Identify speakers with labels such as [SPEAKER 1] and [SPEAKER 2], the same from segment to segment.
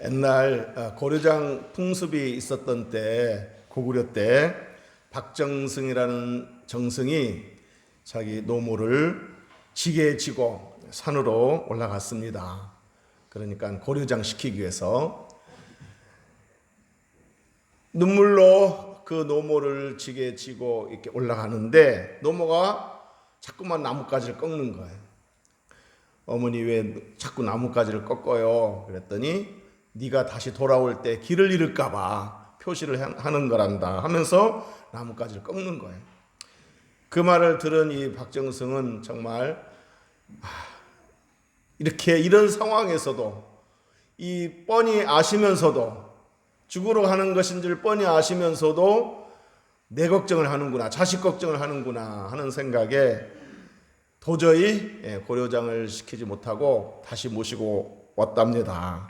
[SPEAKER 1] 옛날 고려장 풍습이 있었던 때, 고구려 때 박정승이라는 정승이 자기 노모를 지게에 지고 산으로 올라갔습니다. 그러니까 고려장 시키기 위해서 눈물로 그 노모를 지게에 지고 이렇게 올라가는데 노모가 자꾸만 나뭇가지를 꺾는 거예요. 어머니 왜 자꾸 나뭇가지를 꺾어요? 그랬더니 네가 다시 돌아올 때 길을 잃을까 봐 표시를 하는 거란다 하면서 나뭇가지를 꺾는 거예요. 그 말을 들은 이 박정승은 정말 이렇게 이런 상황에서도 이 뻔히 아시면서도 죽으러 가는 것인 줄 뻔히 아시면서도 내 걱정을 하는구나, 자식 걱정을 하는구나 하는 생각에 도저히 고려장을 시키지 못하고 다시 모시고 왔답니다.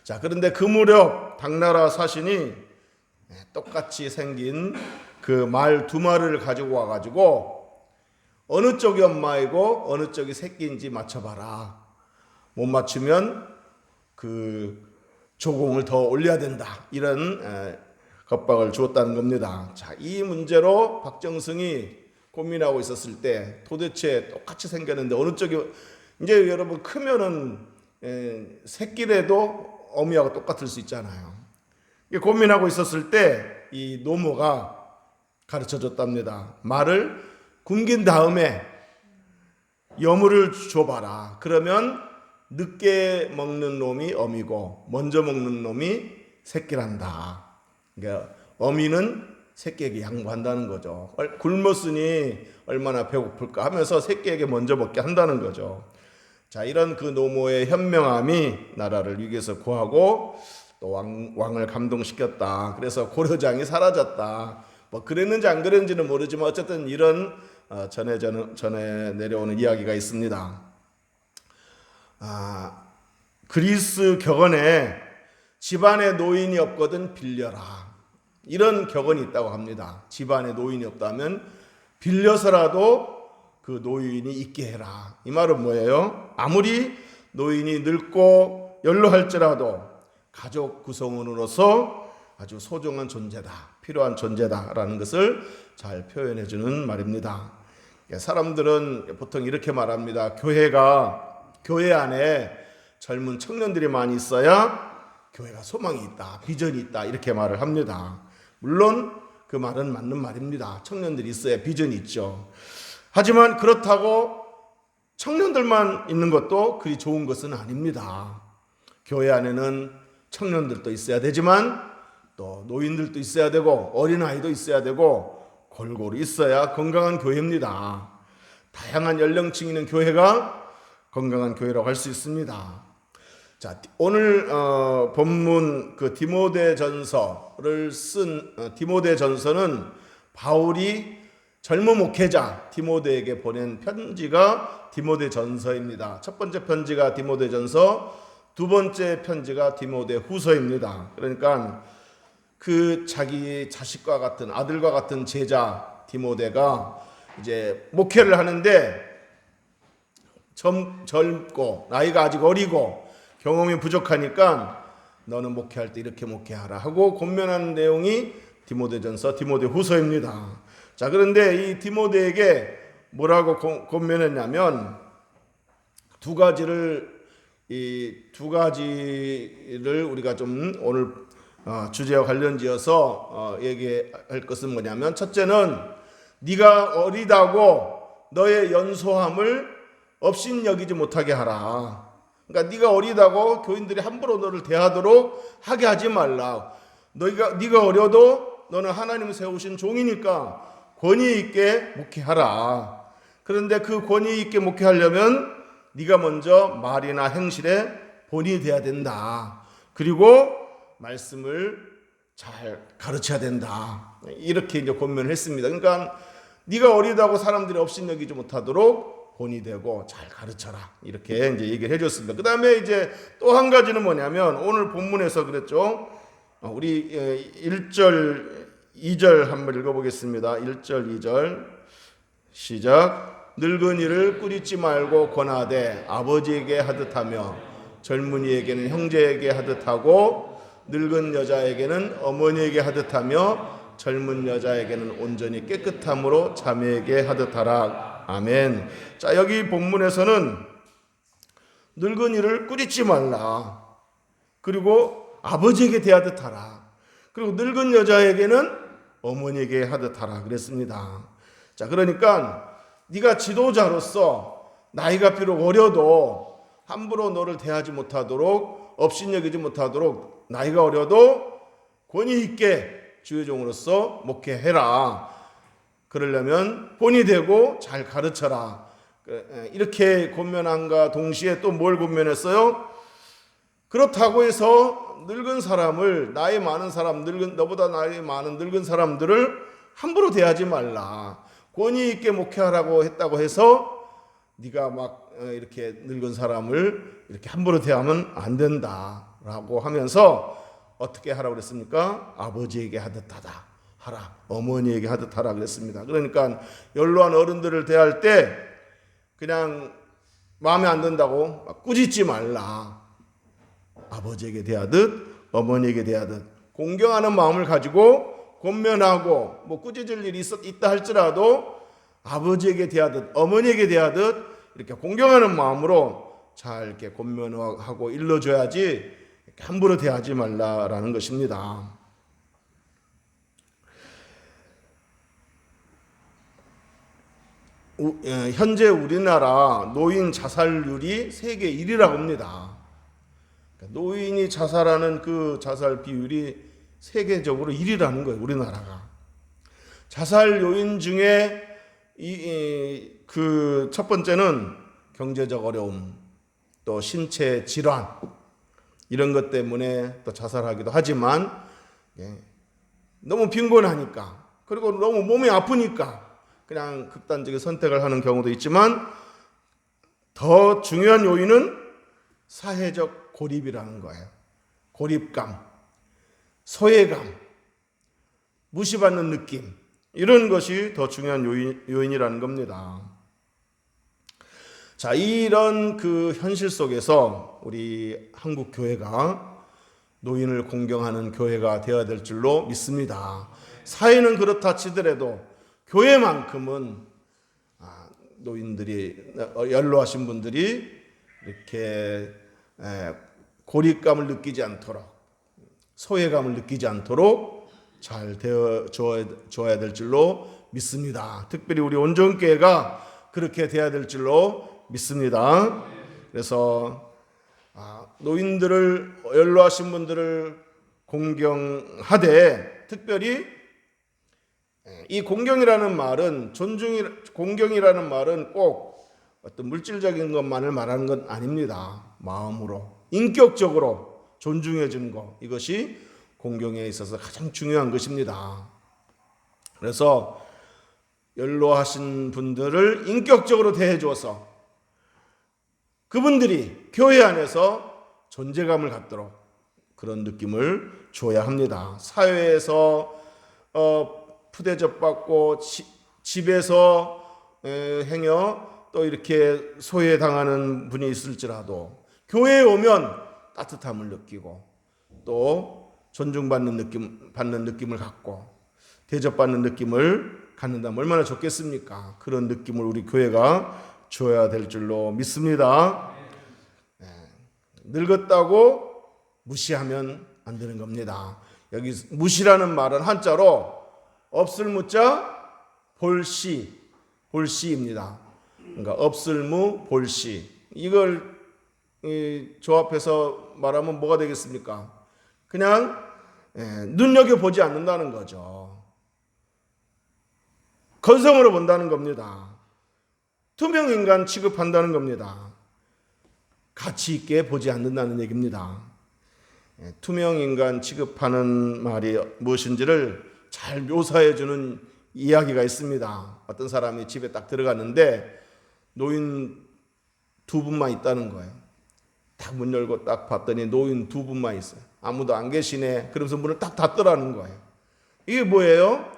[SPEAKER 1] 자, 그런데 그 무렵 당나라 사신이 똑같이 생긴 그 말 두 마리를 가지고 와가지고 어느 쪽이 엄마이고 어느 쪽이 새끼인지 맞춰봐라. 못 맞추면 그 조공을 더 올려야 된다. 이런 겁박을 주었다는 겁니다. 자, 이 문제로 박정승이 고민하고 있었을 때 도대체 똑같이 생겼는데 어느 쪽이 이제 여러분 크면은 새끼래도 어미하고 똑같을 수 있잖아요. 고민하고 있었을 때 이 노모가 가르쳐 줬답니다. 말을 굶긴 다음에 여물을 줘봐라. 그러면 늦게 먹는 놈이 어미고 먼저 먹는 놈이 새끼란다. 그러니까 어미는 새끼에게 양보한다는 거죠. 굶었으니 얼마나 배고플까 하면서 새끼에게 먼저 먹게 한다는 거죠. 자, 이런 그 노모의 현명함이 나라를 위기에서 구하고 또 왕을 감동시켰다. 그래서 고려장이 사라졌다. 뭐 그랬는지 안 그랬는지는 모르지만 어쨌든 이런 전에 내려오는 이야기가 있습니다. 그리스 격언에 집안에 노인이 없거든 빌려라. 이런 격언이 있다고 합니다. 집안에 노인이 없다면 빌려서라도 그 노인이 있게 해라. 이 말은 뭐예요? 아무리 노인이 늙고 연로할지라도 가족 구성원으로서 아주 소중한 존재다, 필요한 존재다라는 것을 잘 표현해 주는 말입니다. 사람들은 보통 이렇게 말합니다. 교회 안에 젊은 청년들이 많이 있어야 교회가 소망이 있다, 비전이 있다 이렇게 말을 합니다. 물론 그 말은 맞는 말입니다. 청년들이 있어야 비전이 있죠. 하지만 그렇다고 청년들만 있는 것도 그리 좋은 것은 아닙니다. 교회 안에는 청년들도 있어야 되지만 또 노인들도 있어야 되고 어린아이도 있어야 되고 골고루 있어야 건강한 교회입니다. 다양한 연령층이 있는 교회가 건강한 교회라고 할 수 있습니다. 자, 오늘 본문 그 디모데전서를 쓴 디모데전서는 바울이 젊은 목회자 디모데에게 보낸 편지가 디모데전서입니다. 첫 번째 편지가 디모데전서, 두 번째 편지가 디모데후서입니다. 그러니까 그 자기 자식과 같은 아들과 같은 제자 디모데가 이제 목회를 하는데 젊고 나이가 아직 어리고 경험이 부족하니까 너는 목회할 때 이렇게 목회하라 하고 권면하는 내용이 디모데전서, 디모데후서입니다. 자, 그런데 이 디모데에게 뭐라고 권면했냐면 두 가지를 우리가 좀 오늘 주제와 관련지어서 얘기할 것은 뭐냐면, 첫째는 네가 어리다고 너의 연소함을 업신여기지 못하게 하라. 그러니까 네가 어리다고 교인들이 함부로 너를 대하도록 하게 하지 말라. 네가 어려도 너는 하나님 세우신 종이니까 권위 있게 목회하라. 그런데 그 권위 있게 목회하려면 네가 먼저 말이나 행실에 본이 돼야 된다. 그리고 말씀을 잘 가르쳐야 된다. 이렇게 이제 권면을 했습니다. 그러니까 네가 어리다고 사람들이 업신여기지 못하도록 본이 되고 잘 가르쳐라. 이렇게 이제 얘기를 해줬습니다. 그 다음에 이제 또 한 가지는 뭐냐면 오늘 본문에서 그랬죠. 우리 1절, 2절 한번 읽어보겠습니다. 1절, 2절 시작. 늙은이를 꾸짖지 말고 권하되 아버지에게 하듯하며 젊은이에게는 형제에게 하듯 하고 늙은 여자에게는 어머니에게 하듯 하며 젊은 여자에게는 온전히 깨끗함으로 자매에게 하듯 하라. 아멘. 자, 여기 본문에서는 늙은이를 꾸짖지 말라. 그리고 아버지에게 대하듯 하라. 그리고 늙은 여자에게는 어머니에게 하듯 하라 그랬습니다. 자, 그러니까 네가 지도자로서 나이가 비록 어려도 함부로 너를 대하지 못하도록, 업신여기지 못하도록, 나이가 어려도 권위 있게 주의 종으로서 목회해라. 그러려면 본이 되고 잘 가르쳐라. 이렇게 권면함과 동시에 또 뭘 권면했어요? 그렇다고 해서 늙은 사람을, 나이 많은 사람, 너보다 나이 많은 늙은 사람들을 함부로 대하지 말라. 권위 있게 목회하라고 했다고 해서 네가 막 이렇게 늙은 사람을 이렇게 함부로 대하면 안 된다라고 하면서 어떻게 하라고 그랬습니까? 아버지에게 하듯 하라. 어머니에게 하듯 하라 그랬습니다. 그러니까 연로한 어른들을 대할 때 그냥 마음에 안 든다고 막 꾸짖지 말라. 아버지에게 대하듯 어머니에게 대하듯 공경하는 마음을 가지고 권면하고 뭐 꾸짖을 일이 있다 할지라도 아버지에게 대하듯 어머니에게 대하듯 이렇게 공경하는 마음으로 잘 이렇게 권면하고 일러줘야지 이렇게 함부로 대하지 말라라는 것입니다. 현재 우리나라 노인 자살률이 세계 1위라고 합니다. 노인이 자살하는 그 자살 비율이 세계적으로 1위라는 거예요, 우리나라가. 자살 요인 중에 그 첫 번째는 경제적 어려움, 또 신체 질환, 이런 것 때문에 또 자살하기도 하지만, 너무 빈곤하니까, 그리고 너무 몸이 아프니까 그냥 극단적인 선택을 하는 경우도 있지만, 더 중요한 요인은 사회적 고립이라는 거예요. 고립감, 소외감, 무시받는 느낌, 이런 것이 더 중요한 요인이라는 겁니다. 자, 이런 그 현실 속에서 우리 한국 교회가 노인을 공경하는 교회가 되어야 될 줄로 믿습니다. 사회는 그렇다 치더라도 교회만큼은 노인들이, 연로하신 분들이 이렇게 고립감을 느끼지 않도록, 소외감을 느끼지 않도록 잘 되어 줘야 될 줄로 믿습니다. 특별히 우리 온전교회가 그렇게 돼야 될 줄로 믿습니다. 그래서 노인들을, 연로하신 분들을 공경하되, 특별히 이 공경이라는 말은, 공경이라는 말은 꼭 어떤 물질적인 것만을 말하는 건 아닙니다. 마음으로, 인격적으로 존중해 주는 것, 이것이 공경에 있어서 가장 중요한 것입니다. 그래서 연로하신 분들을 인격적으로 대해 주어서 그분들이 교회 안에서 존재감을 갖도록 그런 느낌을 줘야 합니다. 사회에서 푸대접받고 집에서 행여 또 이렇게 소외당하는 분이 있을지라도 교회에 오면 따뜻함을 느끼고 또 존중받는 느낌을 갖고 대접받는 느낌을 갖는다면 얼마나 좋겠습니까? 그런 느낌을 우리 교회가 줘야 될 줄로 믿습니다. 늙었다고 무시하면 안 되는 겁니다. 여기 무시라는 말은 한자로 없을 무자 볼시입니다. 그러니까 없을무 볼시. 이걸 조합해서 말하면 뭐가 되겠습니까? 그냥 눈여겨보지 않는다는 거죠. 건성으로 본다는 겁니다. 투명인간 취급한다는 겁니다. 가치 있게 보지 않는다는 얘기입니다. 투명인간 취급하는 말이 무엇인지를 잘 묘사해주는 이야기가 있습니다. 어떤 사람이 집에 딱 들어갔는데 노인 두 분만 있다는 거예요. 딱 문 열고 딱 봤더니 노인 두 분만 있어요. 아무도 안 계시네. 그러면서 문을 딱 닫더라는 거예요. 이게 뭐예요?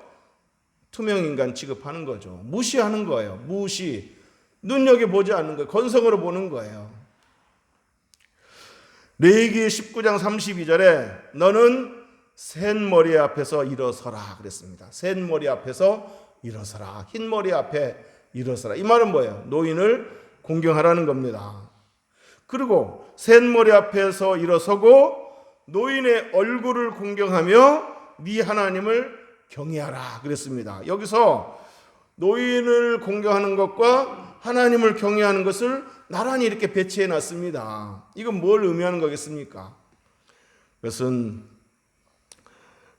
[SPEAKER 1] 투명인간 취급하는 거죠. 무시하는 거예요. 무시. 눈여겨보지 않는 거예요. 건성으로 보는 거예요. 레위기 19장 32절에 너는 센 머리 앞에서 일어서라 그랬습니다. 센 머리 앞에서 일어서라. 흰 머리 앞에 일어서라. 이 말은 뭐예요? 노인을 공경하라는 겁니다. 그리고 센 머리 앞에서 일어서고 노인의 얼굴을 공경하며 네 하나님을 경외하라 그랬습니다. 여기서 노인을 공경하는 것과 하나님을 경외하는 것을 나란히 이렇게 배치해 놨습니다. 이건 뭘 의미하는 거겠습니까? 그것은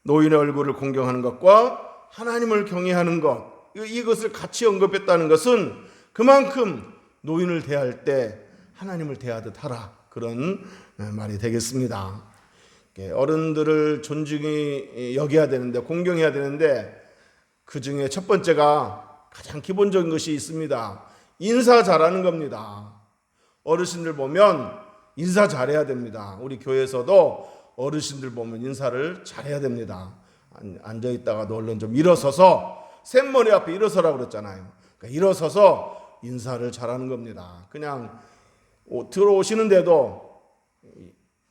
[SPEAKER 1] 노인의 얼굴을 공경하는 것과 하나님을 경외하는 것, 이것을 같이 언급했다는 것은 그만큼 노인을 대할 때 하나님을 대하듯 하라, 그런 말이 되겠습니다. 어른들을 존중히 여겨야 되는데, 공경해야 되는데, 그 중에 첫 번째가 가장 기본적인 것이 있습니다. 인사 잘하는 겁니다. 어르신들 보면 인사 잘해야 됩니다. 우리 교회에서도 어르신들 보면 인사를 잘해야 됩니다. 앉아있다가도 얼른 좀 일어서서, 샘머리 앞에 일어서라고 그랬잖아요. 그러니까 일어서서 인사를 잘하는 겁니다. 그냥 들어오시는데도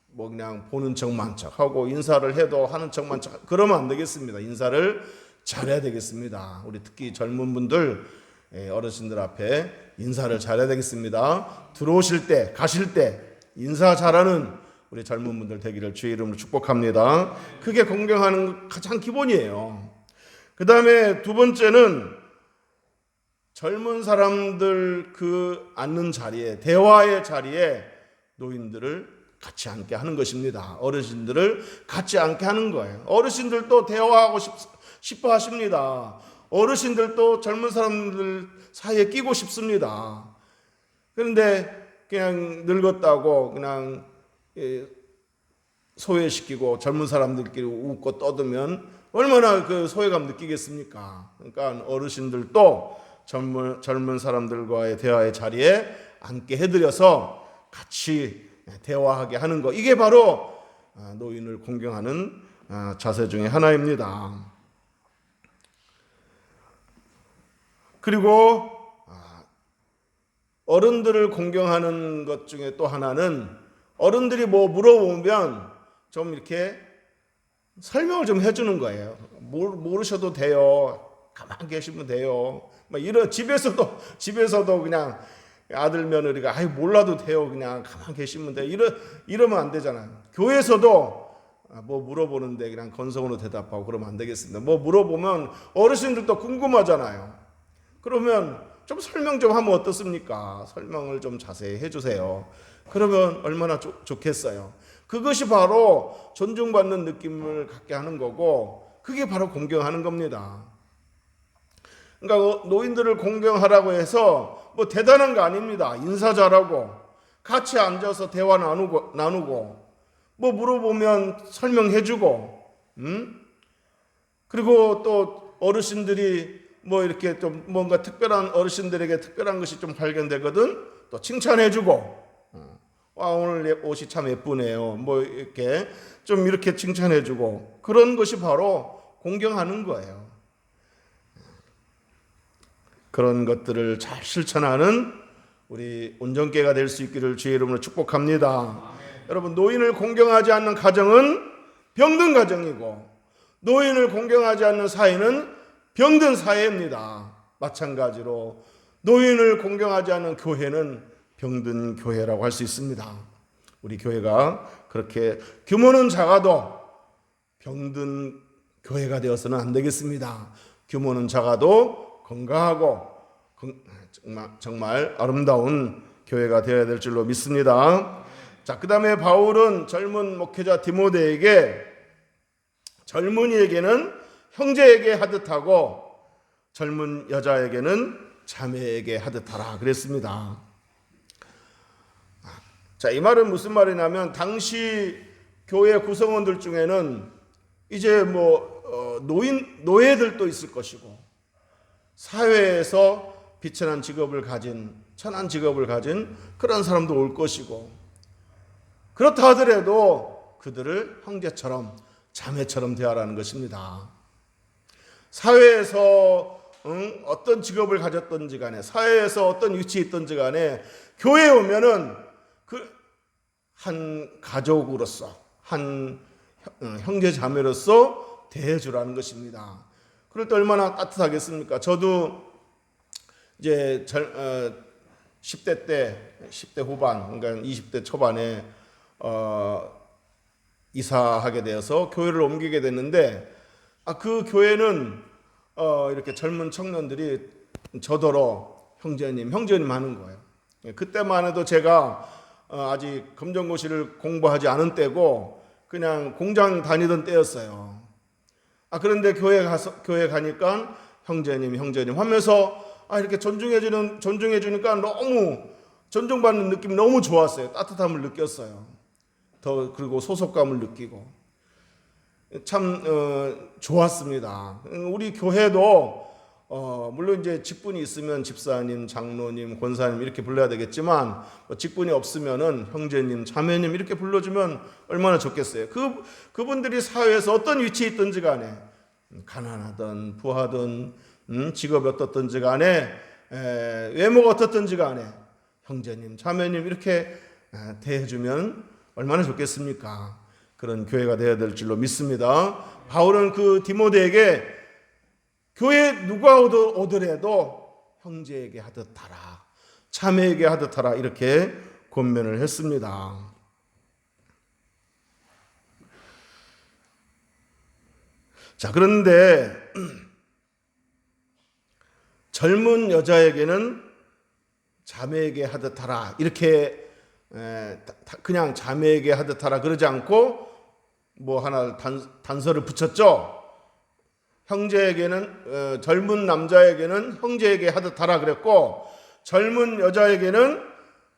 [SPEAKER 1] 뭐 그냥 보는 척만 척하고 인사를 해도 하는 척만 척, 그러면 안 되겠습니다. 인사를 잘해야 되겠습니다. 우리 특히 젊은 분들, 어르신들 앞에 인사를 잘해야 되겠습니다. 들어오실 때, 가실 때 인사 잘하는 우리 젊은 분들 되기를 주의 이름으로 축복합니다. 그게 공경하는 가장 기본이에요. 그 다음에 두 번째는 젊은 사람들 그 앉는 자리에, 대화의 자리에 노인들을 같이 앉게 하는 것입니다. 어르신들을 같이 앉게 하는 거예요. 어르신들도 대화하고 싶어 하십니다. 어르신들도 젊은 사람들 사이에 끼고 싶습니다. 그런데 그냥 늙었다고 그냥 소외시키고 젊은 사람들끼리 웃고 떠들면 얼마나 그 소외감 느끼겠습니까? 그러니까 어르신들도 젊은 사람들과의 대화의 자리에 앉게 해드려서 같이 대화하게 하는 것, 이게 바로 노인을 공경하는 자세 중에 하나입니다. 그리고 어른들을 공경하는 것 중에 또 하나는 어른들이 뭐 물어보면 좀 이렇게 설명을 좀 해주는 거예요. 모르셔도 돼요. 가만히 계시면 돼요. 막 이런 집에서도 그냥 아들 며느리가 아이 몰라도 돼요. 그냥 가만히 계시면 돼요. 이러면 안 되잖아요. 교회에서도 뭐 물어보는데 그냥 건성으로 대답하고 그러면 안 되겠습니다. 뭐 물어보면 어르신들도 궁금하잖아요. 그러면 좀 설명 좀 하면 어떻습니까? 설명을 좀 자세히 해주세요. 그러면 얼마나 좋겠어요. 그것이 바로 존중받는 느낌을 갖게 하는 거고, 그게 바로 공경하는 겁니다. 그러니까 노인들을 공경하라고 해서 뭐 대단한 거 아닙니다. 인사 잘하고 같이 앉아서 대화 나누고 뭐 물어보면 설명해주고, 그리고 또 어르신들이 뭐 이렇게 좀 뭔가 특별한, 어르신들에게 특별한 것이 좀 발견되거든 또 칭찬해주고, 오늘 옷이 참 예쁘네요. 뭐 이렇게 좀 이렇게 칭찬해주고, 그런 것이 바로 공경하는 거예요. 그런 것들을 잘 실천하는 우리 온전케가 될 수 있기를 주의 이름으로 축복합니다. 여러분, 노인을 공경하지 않는 가정은 병든 가정이고, 노인을 공경하지 않는 사회는 병든 사회입니다. 마찬가지로 노인을 공경하지 않는 교회는 병든 교회라고 할 수 있습니다. 우리 교회가 그렇게 규모는 작아도 병든 교회가 되어서는 안 되겠습니다. 규모는 작아도 건강하고 정말 아름다운 교회가 되어야 될 줄로 믿습니다. 자, 그 다음에 바울은 젊은 목회자 디모데에게 젊은이에게는 형제에게 하듯하고 젊은 여자에게는 자매에게 하듯하라 그랬습니다. 자, 이 말은 무슨 말이냐면 당시 교회 구성원들 중에는 이제 뭐 노예들도 있을 것이고, 사회에서 비천한 직업을 가진, 천한 직업을 가진 그런 사람도 올 것이고, 그렇다 하더라도 그들을 형제처럼 자매처럼 대하라는 것입니다. 사회에서 어떤 직업을 가졌던지 간에, 사회에서 어떤 위치에 있던지 간에 교회에 오면은 그 한 가족으로서, 한 형제 자매로서 대해주라는 것입니다. 그럴 때 얼마나 따뜻하겠습니까? 저도 이제 10대 때, 10대 후반, 그러니까 20대 초반에 이사하게 되어서 교회를 옮기게 됐는데, 그 교회는 이렇게 젊은 청년들이 저더러 형제님 하는 거예요. 그때만 해도 제가 아직 검정고시를 공부하지 않은 때고 그냥 공장 다니던 때였어요. 그런데 교회 가니까 형제님 하면서 이렇게 존중해 주니까 너무 존중받는 느낌이 너무 좋았어요. 따뜻함을 느꼈어요. 그리고 소속감을 느끼고 참 좋았습니다. 우리 교회도 물론 이제 직분이 있으면 집사님, 장로님, 권사님 이렇게 불러야 되겠지만 직분이 없으면은 형제님, 자매님 이렇게 불러주면 얼마나 좋겠어요. 그분들이 사회에서 어떤 위치에 있든지 간에 가난하든 부하든 직업이 어떻든지 간에 외모가 어떻든지 간에 형제님, 자매님 이렇게 대해주면 얼마나 좋겠습니까? 그런 교회가 되어야 될 줄로 믿습니다. 바울은 그 디모데에게 교회 누가 오더라도 형제에게 하듯 하라, 자매에게 하듯 하라 이렇게 권면을 했습니다. 자, 그런데 젊은 여자에게는 자매에게 하듯 하라 이렇게 그냥 자매에게 하듯 하라 그러지 않고 뭐 하나 단서를 붙였죠. 형제에게는 젊은 남자에게는 형제에게 하듯 하라 그랬고 젊은 여자에게는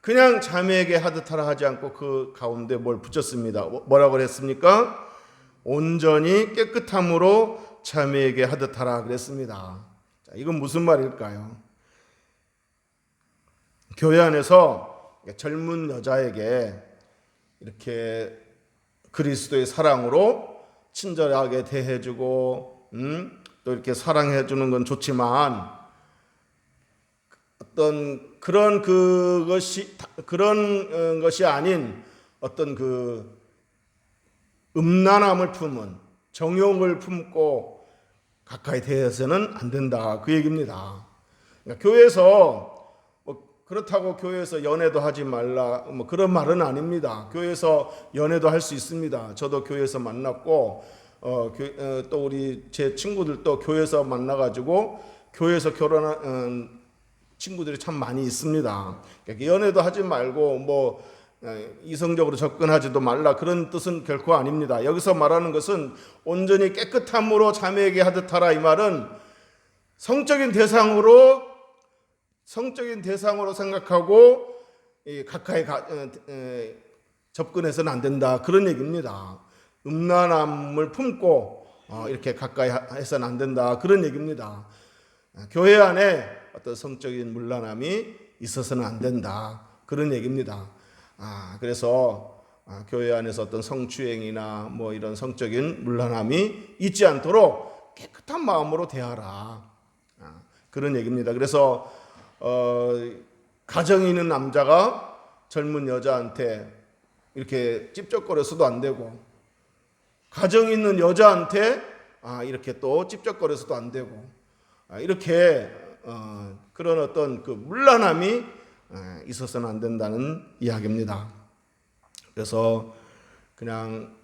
[SPEAKER 1] 그냥 자매에게 하듯 하라 하지 않고 그 가운데 뭘 붙였습니다. 뭐라고 그랬습니까? 온전히 깨끗함으로 자매에게 하듯 하라 그랬습니다. 자, 이건 무슨 말일까요? 교회 안에서 젊은 여자에게 이렇게 그리스도의 사랑으로 친절하게 대해주고 또 이렇게 사랑해주는 건 좋지만 어떤 그런 것이 아닌 어떤 그 음란함을 품은 정욕을 품고 가까이 대해서는 안 된다 그 얘기입니다. 그러니까 교회에서 그렇다고 교회에서 연애도 하지 말라 뭐 그런 말은 아닙니다. 교회에서 연애도 할 수 있습니다. 저도 교회에서 만났고 또 우리 제 친구들도 교회에서 만나가지고 교회에서 결혼한 친구들이 참 많이 있습니다. 그러니까 연애도 하지 말고 뭐 이성적으로 접근하지도 말라 그런 뜻은 결코 아닙니다. 여기서 말하는 것은 온전히 깨끗함으로 자매에게 하듯 하라 이 말은 성적인 대상으로 생각하고 가까이 접근해서는 안 된다 그런 얘기입니다. 음란함을 품고 이렇게 가까이 해서는 안 된다 그런 얘기입니다. 교회 안에 어떤 성적인 문란함이 있어서는 안 된다 그런 얘기입니다. 그래서 교회 안에서 어떤 성추행이나 뭐 이런 성적인 문란함이 있지 않도록 깨끗한 마음으로 대하라 그런 얘기입니다. 그래서 가정이 있는 남자가 젊은 여자한테 이렇게 찝쩍거려서도 안 되고 가정이 있는 여자한테 이렇게 또 찝쩍거려서도 안 되고 이렇게 그런 어떤 그 문란함이 있어서는 안 된다는 이야기입니다. 그래서 그냥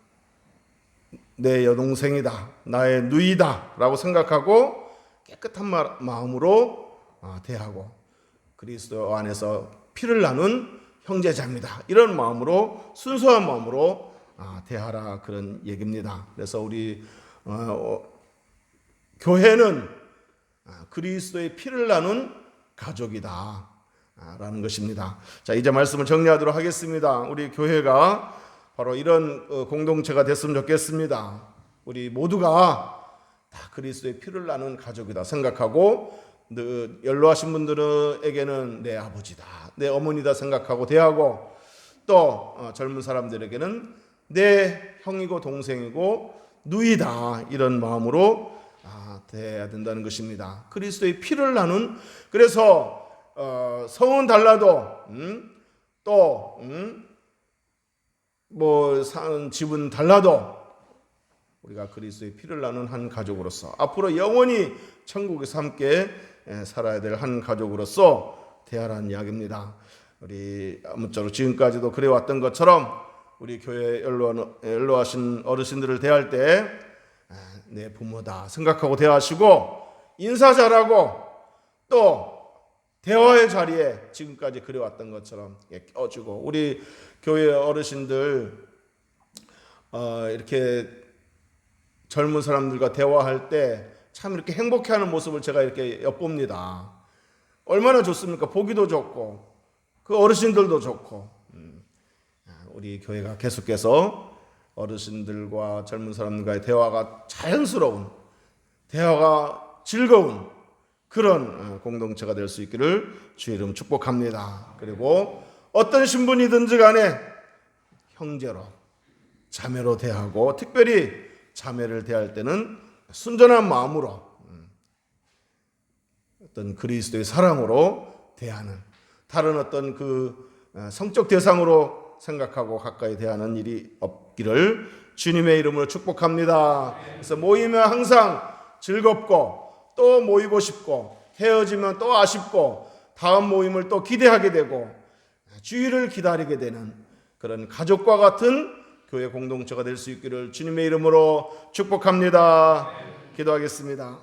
[SPEAKER 1] 내 여동생이다, 나의 누이다 라고 생각하고 깨끗한 마음으로 대하고 그리스도 안에서 피를 나눈 형제자입니다. 이런 마음으로 순수한 마음으로 대하라 그런 얘기입니다. 그래서 우리 교회는 그리스도의 피를 나눈 가족이다 라는 것입니다. 자, 이제 말씀을 정리하도록 하겠습니다. 우리 교회가 바로 이런 공동체가 됐으면 좋겠습니다. 우리 모두가 다 그리스도의 피를 나눈 가족이다 생각하고 연로하신 분들에게는 내 아버지다, 내 어머니다 생각하고 대하고 또 젊은 사람들에게는 내 형이고 동생이고 누이다 이런 마음으로 대해야 된다는 것입니다. 그리스도의 피를 나눈 그래서 성은 달라도 또 뭐 사는 집은 달라도 우리가 그리스도의 피를 나눈 한 가족으로서 앞으로 영원히 천국에서 함께 살아야 될 한 가족으로서 대하라는 이야기입니다. 우리 아무쪼록 지금까지도 그래왔던 것처럼 우리 교회에 연로하신 어르신들을 대할 때 내 부모다 생각하고 대하시고 인사 잘하고 또 대화의 자리에 지금까지 그래왔던 것처럼 껴주고 우리 교회 어르신들 이렇게 젊은 사람들과 대화할 때 참 이렇게 행복해하는 모습을 제가 이렇게 엿봅니다. 얼마나 좋습니까? 보기도 좋고 그 어르신들도 좋고 우리 교회가 계속해서 어르신들과 젊은 사람들과의 대화가 자연스러운 대화가 즐거운 그런 공동체가 될 수 있기를 주의 이름 축복합니다. 그리고 어떤 신분이든지 간에 형제로 자매로 대하고 특별히 자매를 대할 때는 순전한 마음으로 어떤 그리스도의 사랑으로 대하는 다른 어떤 그 성적 대상으로 생각하고 가까이 대하는 일이 없기를 주님의 이름으로 축복합니다. 그래서 모이면 항상 즐겁고 또 모이고 싶고 헤어지면 또 아쉽고 다음 모임을 또 기대하게 되고 주일을 기다리게 되는 그런 가족과 같은 교회 공동체가 될 수 있기를 주님의 이름으로 축복합니다. 기도하겠습니다.